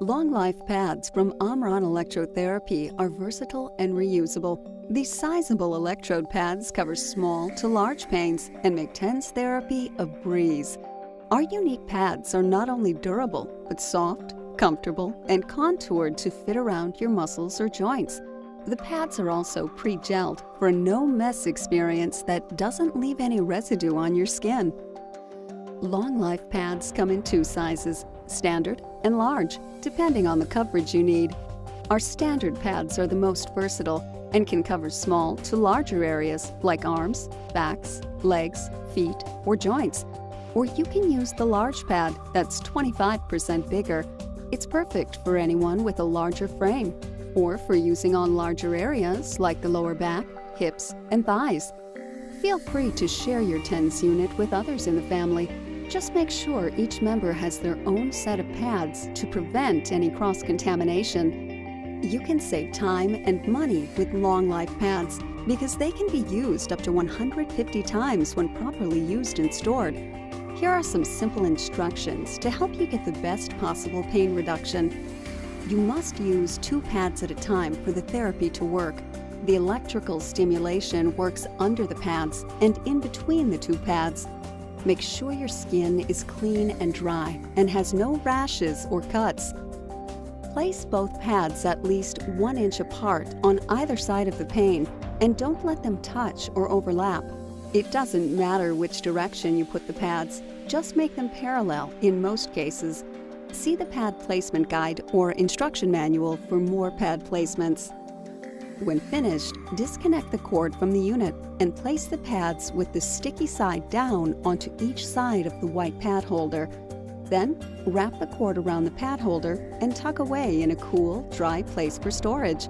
Long life pads from Omron Electrotherapy are versatile and reusable. These sizable electrode pads cover small to large pains and make TENS therapy a breeze. Our unique pads are not only durable, but soft, comfortable, and contoured to fit around your muscles or joints. The pads are also pre-gelled for a no-mess experience that doesn't leave any residue on your skin. Long life pads come in two sizes, standard and large, depending on the coverage you need. Our standard pads are the most versatile and can cover small to larger areas like arms, backs, legs, feet, or joints. Or you can use the large pad that's 25% bigger. It's perfect for anyone with a larger frame, or for using on larger areas like the lower back, hips, and thighs. Feel free to share your TENS unit with others in the family. Just make sure each member has their own set of pads to prevent any cross-contamination. You can save time and money with long life pads because they can be used up to 150 times when properly used and stored. Here are some simple instructions to help you get the best possible pain reduction. You must use 2 pads at a time for the therapy to work. The electrical stimulation works under the pads and in between the 2 pads. Make sure your skin is clean and dry and has no rashes or cuts. Place both pads at least 1 inch apart on either side of the pain and don't let them touch or overlap. It doesn't matter which direction you put the pads, just make them parallel in most cases. See the pad placement guide or instruction manual for more pad placements. When finished, disconnect the cord from the unit and place the pads with the sticky side down onto each side of the white pad holder. Then, wrap the cord around the pad holder and tuck away in a cool, dry place for storage.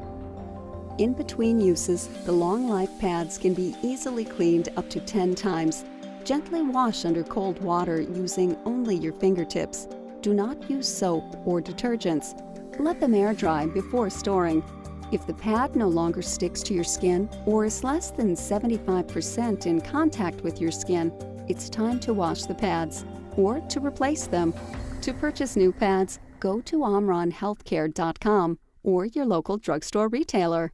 In between uses, the long life pads can be easily cleaned up to 10 times. Gently wash under cold water using only your fingertips. Do not use soap or detergents. Let them air dry before storing. If the pad no longer sticks to your skin or is less than 75% in contact with your skin, it's time to wash the pads or to replace them. To purchase new pads, go to omronhealthcare.com or your local drugstore retailer.